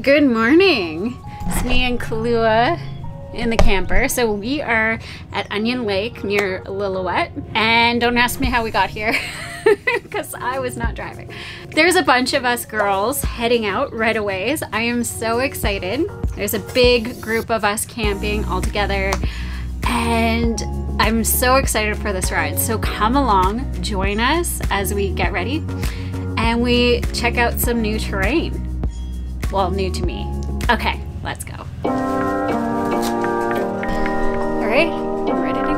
Good morning. It's me and Kahlua in the camper. So we are at Onion Lake near Lillooet, and don't ask me how we got here because I was not driving. There's a bunch of us girls heading out right away. I am so excited. There's a big group of us camping all together, and I'm so excited for this ride. So come along, join us as we get ready and we check out some new terrain. Well, new to me. Okay, let's go. All right, I'm ready to go.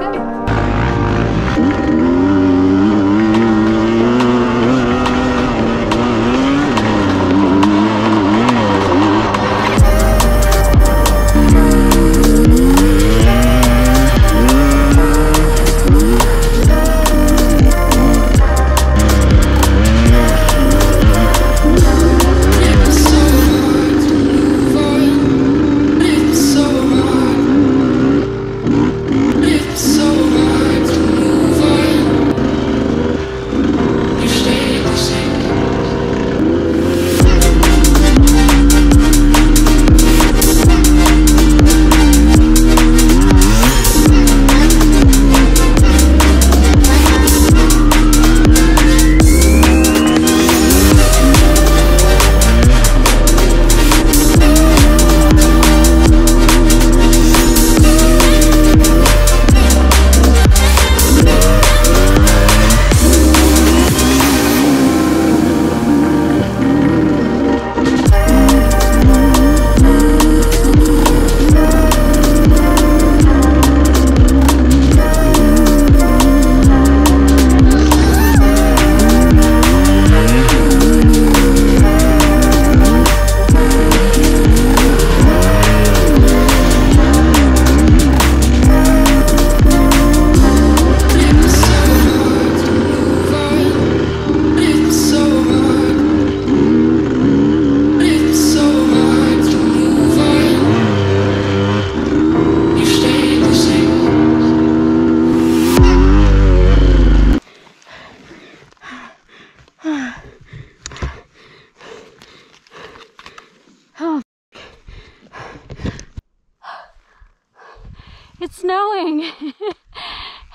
It's snowing.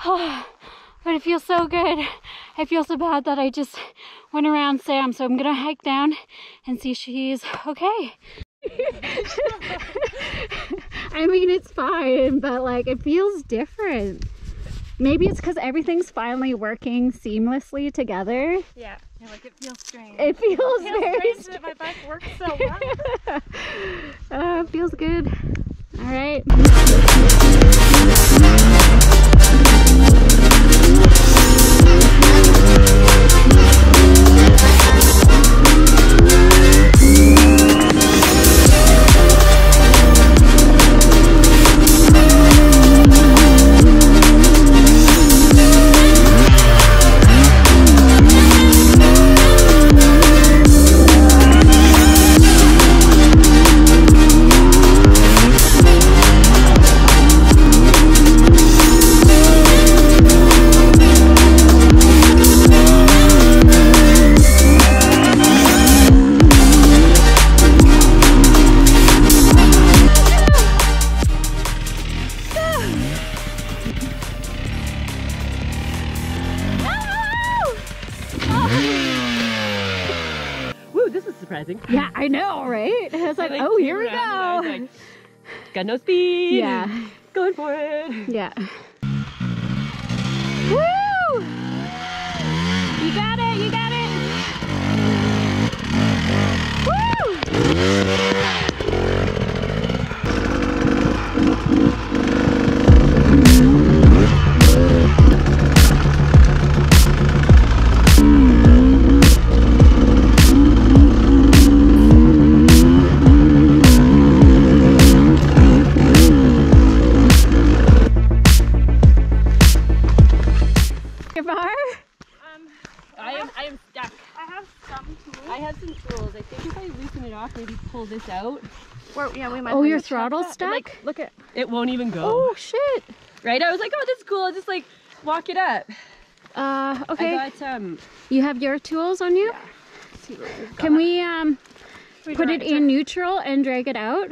Oh, but it feels so good. I feel so bad that I just went around Sam, so I'm gonna hike down and see if she's okay. I mean, it's fine, but like it feels different. Maybe it's because everything's finally working seamlessly together. Yeah, like it feels strange. It feels very strange that my bike works so well. It feels good. All right. Surprising. Yeah, I know, right? I was like, oh, here we go. Like, got no speed. Yeah. Going for it. Yeah. Woo! You got it, you got it. Woo! I am stuck. I have some tools. I have some tools. I think if I loosen it off, maybe pull this out. Or, yeah, we might. Oh, your throttle's stuck? Like, look at it. Won't even go. Oh shit! Right? I was like, oh, this is cool. I'll just like walk it up. Okay. I got You have your tools on you? Yeah. See what we've got. Can we put it in neutral and drag it out,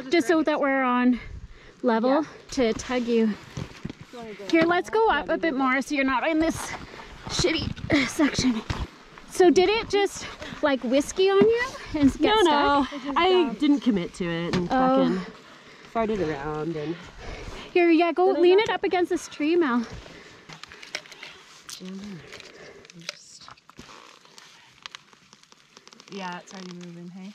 just so that we're on level to tug you. Here, let's go up a bit more so you're not in this shitty section. So did it just like whiskey on you and get stuck? No, I didn't commit to it and fucking farted around and... Here, yeah, go lean it up against this tree, Mel. Yeah, it's already moving, hey?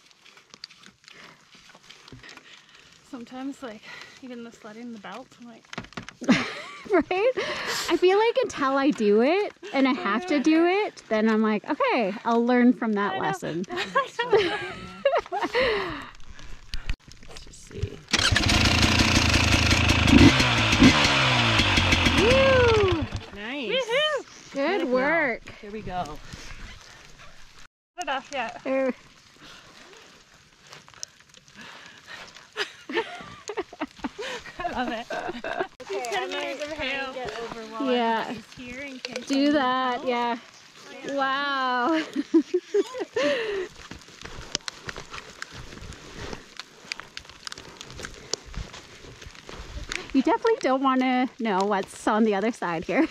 Sometimes, like, even the sledding the belt, I'm like... Right? I feel like until I do it, and I have to do it, then I'm like, okay, I'll learn from that lesson. Let's just see. Woo! Nice. Woohoo! Good work. Here we go. Not enough yet. There. I love it. Okay, I'm gonna get over while Yeah. here in case Do that, yeah. Wow. You definitely don't want to know what's on the other side here.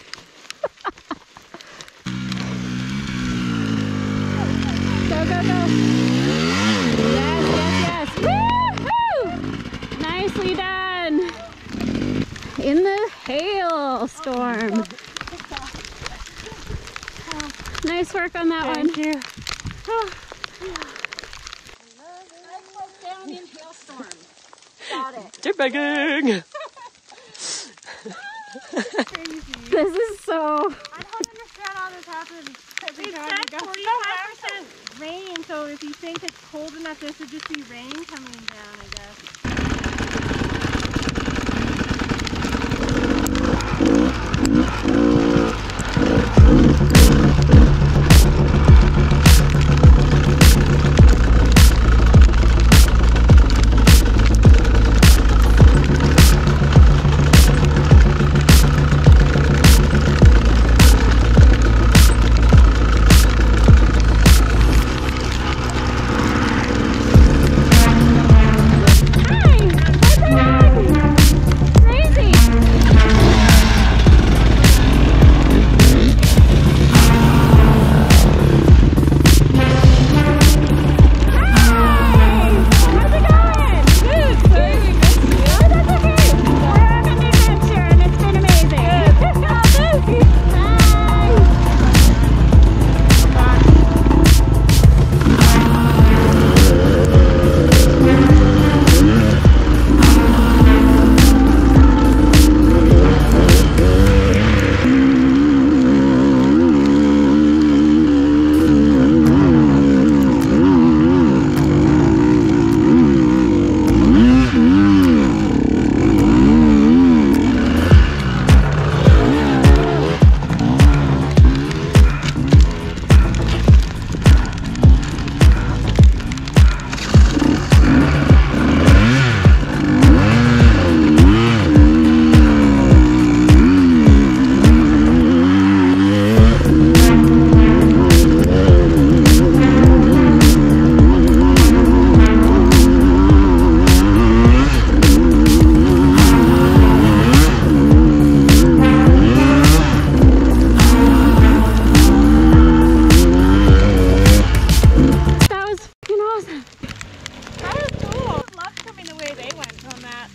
Go, go, go. Yes, yes, yes. Woo-hoo! Nicely done. In the hailstorm. Nice work on that one. Thank you. Down in hailstorm. Got it. Dirt bagging! This is so... I don't understand how this happens. Every time you go 45% rain, so if you think it's cold enough, this would just be rain coming down, I guess.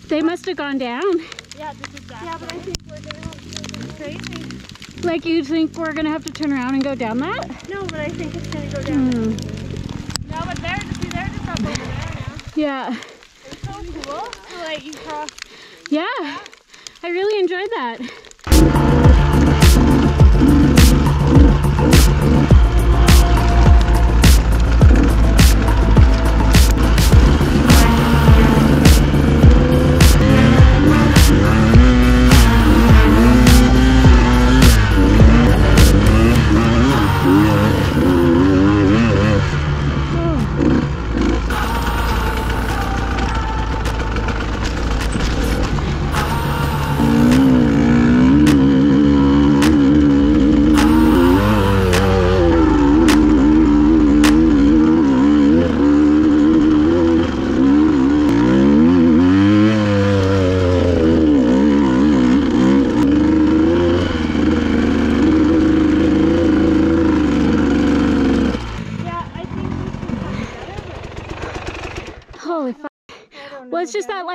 They must have gone down. Yeah, this is that. Yeah, but I think we're gonna have to go crazy. Like, you think we're gonna have to turn around and go down that? No, but I think it's gonna go down. No, but they're just up over there now. Yeah. It's so cool to let you cross. Yeah. I really enjoyed that.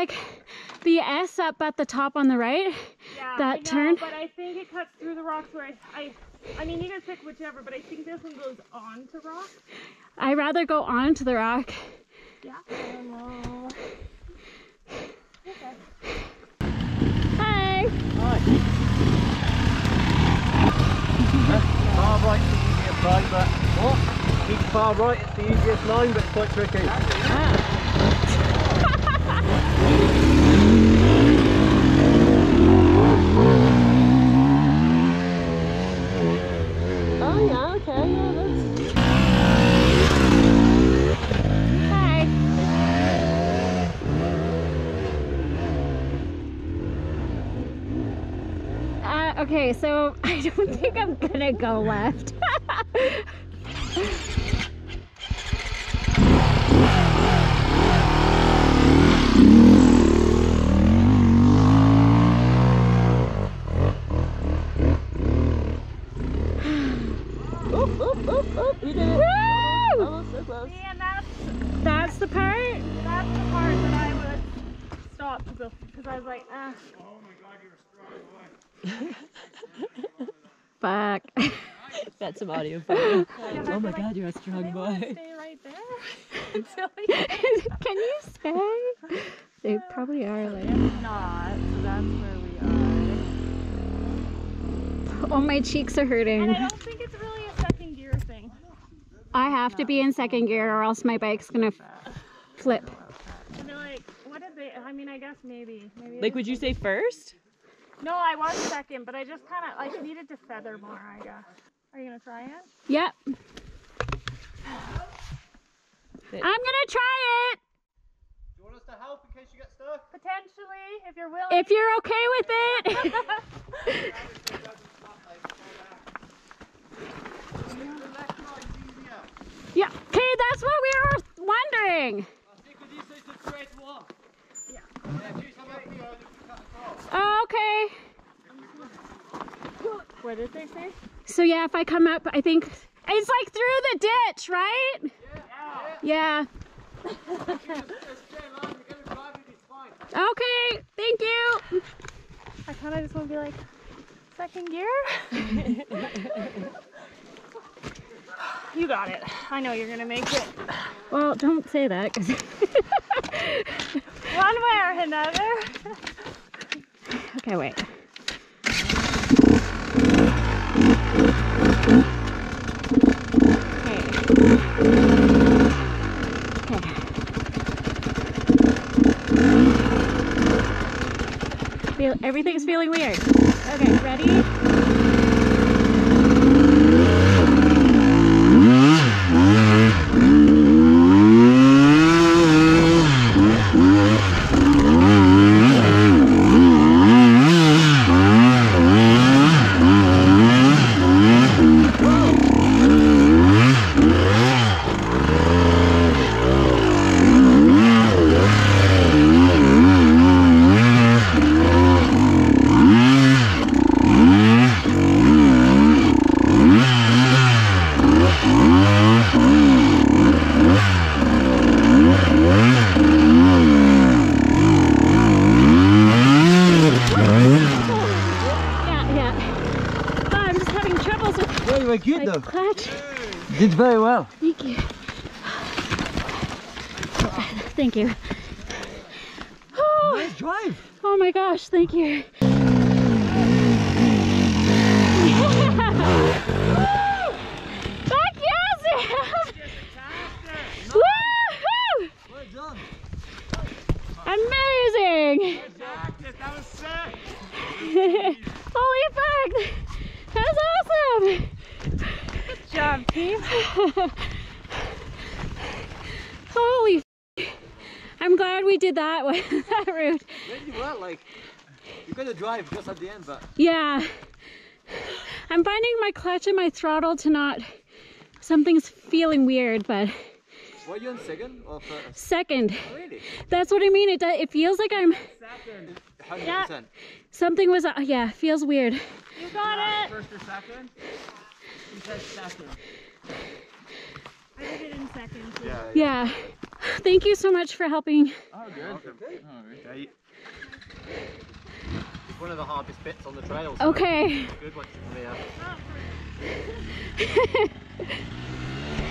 like the S up at the top on the right. Yeah, that I know, turn. but I think it cuts through the rocks where I mean, you guys pick whichever, but I think this one goes onto rock. I'd rather go onto the rock. Yeah. I don't know. Okay. Hi. Hi. Far right is the easiest line, but what? Keep far right, it's the easiest line, but it's quite tricky. Oh yeah, okay, yeah, that's... Hi. Okay, so I don't think I'm gonna go left. Oop, oop, oop, oop, you did it. Woo! Almost so close. See, and That's the part? that's the part that I would stop because I was like, ah. Fuck. That's some audio for you. Oh my god, you're a strong boy. Stay right there until Can you stay? They probably are like. not. So that's where we are. Oh, my cheeks are hurting. And I don't think it's really a second gear thing. I have to be in second gear or else my bike's gonna flip. And they're like, what did they? I mean, I guess maybe. Like, would you say first? No, I was second, but I just kind of like needed to feather more, I guess. Are you gonna try it? Yep. I'm gonna try it. Do you want us to help in case you get stuck? Potentially, if you're willing. If you're okay with it. Yeah. Okay, that's what we were wondering. Okay. What did they say? So yeah, if I come up, I think it's like through the ditch, right? Yeah. Okay, thank you. I kind of just want to be like, second gear? You got it. I know you're going to make it. Well, don't say that. 'Cause One way or another. okay, wait. Everything's feeling weird. Okay, ready? Good though. Clutch. You did very well. Thank you. Thank you. Oh, Nice drive. oh my gosh, thank you. Fuck yes! Woohoo! Well done. Amazing! That was sick. Holy fuck! That's awesome! Good job, team. Holy f. I'm glad we did that one, that route. Really well, like, you're gonna drive just at the end, but... Yeah. I'm finding my clutch and my throttle to not... Something's feeling weird, but... Were you in second or first? Second. Oh, really? That's what I mean. It feels like I'm... Second. 100%. Yeah. Something was... yeah, feels weird. You got it. First or second? You said second. I did it in seconds. Yeah. Yeah. Thank you so much for helping. Oh, good. Okay. It's one of the hardest bits on the trail. So Okay. good once you come here.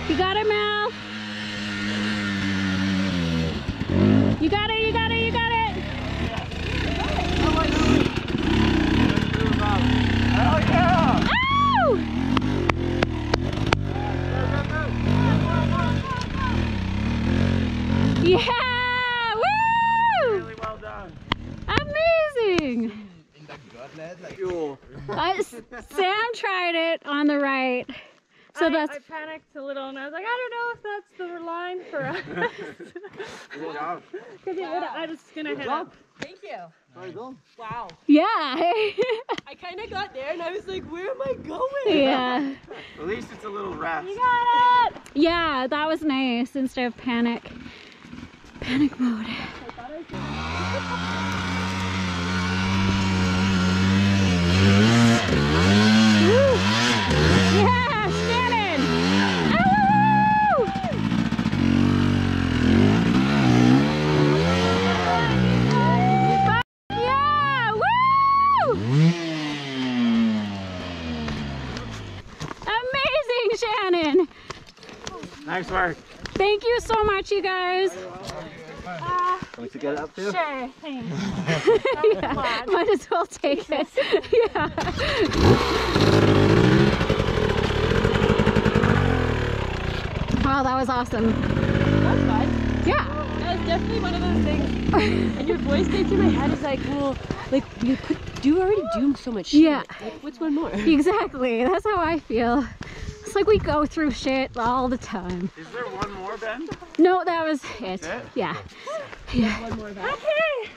You got it, Mel. You got it, you got it, you got it. Oh yeah! Ow! Yeah! Woo! Really well done. Amazing! Sam tried it on the right. So I that's panicked a little and I was like, I don't know if that's the line for us. Good job. Because I was going to hit up. Thank you. Well done. Wow. yeah. I kind of got there and I was like, where am I going? Yeah. At least it's a little rest. You got it! Yeah, that was nice instead of panic mode. Woo. Yeah, Shannon! Ow! Yeah! Woo! Amazing, Shannon! Nice work. Thank you so much, you guys. Want to get it up too? Sure, thanks. Yeah, might as well take it. Yeah. Wow, that was awesome. That was fun. Yeah. That was definitely one of those things. And your voice came through my head is like, well, like you already do so much shit. Yeah. Like, what's one more? Exactly. That's how I feel. It's like we go through shit all the time. Is there one more, Ben? No, that was it. That's it? Yeah. Yeah. One more back.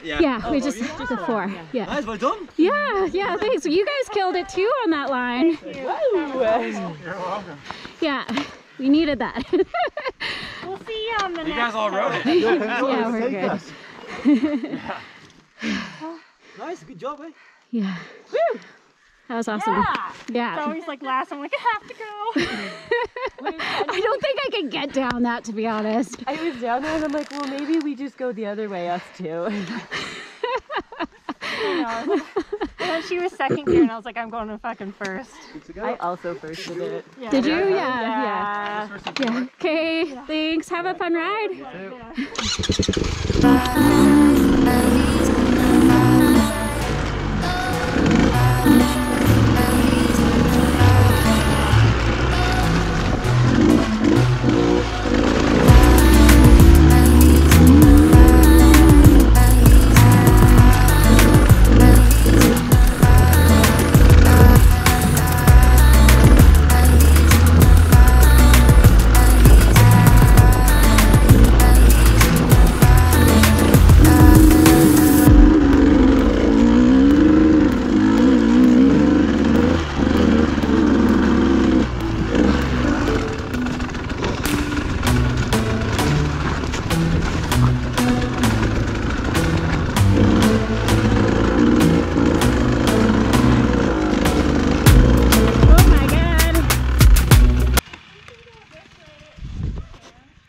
Yeah, we just did the 4. Yeah. Nice, well done. Yeah, thanks. You guys killed it too on that line. You're welcome. Yeah, we needed that. We'll see you on the next You guys all wrote it. Yeah, we're good. Nice, good job, eh? Yeah. Woo! That was awesome. It's Yeah. always like last, I'm like, I have to go. I don't think I could get down that, to be honest. I was down there and I'm like, well, maybe we just go the other way, us two. I know. And then she was second gear and I was like, I'm going to fucking first. Good to go. I also firsted it. Yeah. Did you? Yeah. Yeah. Okay, thanks. Have a fun ride.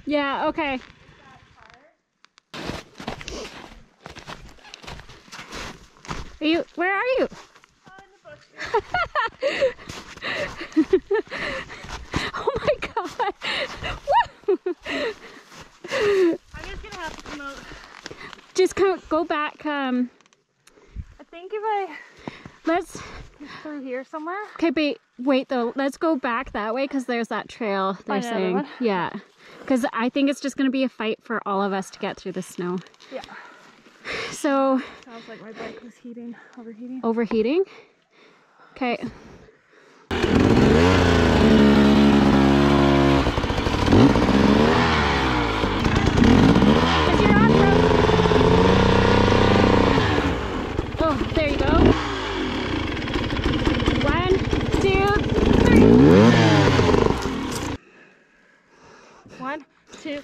Yeah, okay. Where are you? Oh my god. I'm just gonna have to come out. Just go back. I think if I Let's. through here somewhere. Okay, wait though. Let's go back that way because there's that trail they're Find another saying. one? Yeah. Because I think it's just going to be a fight for all of us to get through the snow. Yeah. So. Sounds like my bike was overheating. Overheating? Okay. Oh, there you go. 1, 2, 3. 1, 2.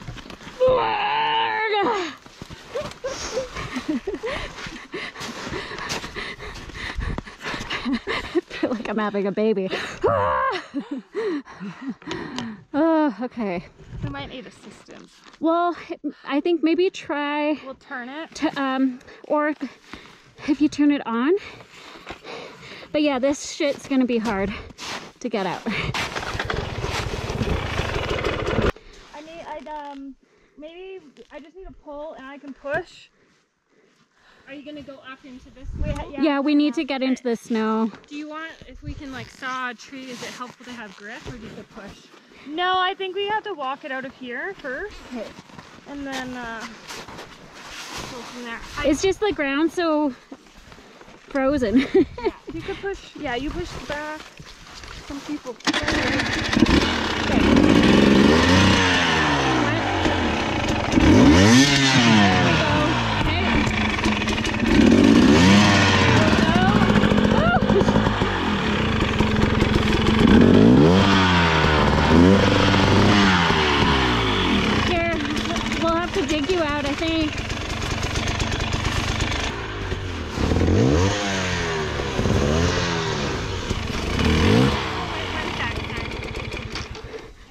I feel like I'm having a baby. Oh, okay. We might need assistance. Well, I think maybe try We'll turn it. to, or if you turn it on. But yeah, this shit's gonna be hard to get out. Maybe I just need a pull and I can push. Are you gonna go up into this? Yeah, we need to get into the snow. Do you want, if we can like saw a tree, is it helpful to have grip or just a push? No, I think we have to walk it out of here first. Okay. And then go from there. It's just the ground so frozen. Yeah, you could push. Yeah, you push back. Some people. Here, we'll have to dig you out, I think.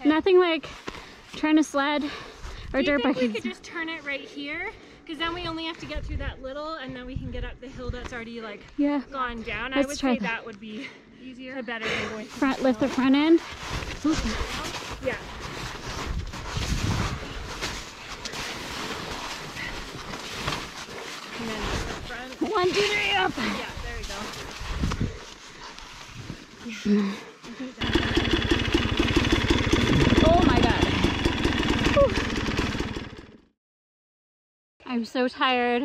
Nothing like trying to sled or dirt Do you think we bike. could just turn it right here? Because then we only have to get through that little, and then we can get up the hill that's already like Yeah. gone down. I Let's would try say that. that would be easier, better than going. Front, lift the front end. Oop. Yeah. And then the front. 1, 2, 3, up. Yeah, there we go. Oh my god. Whew. I'm so tired.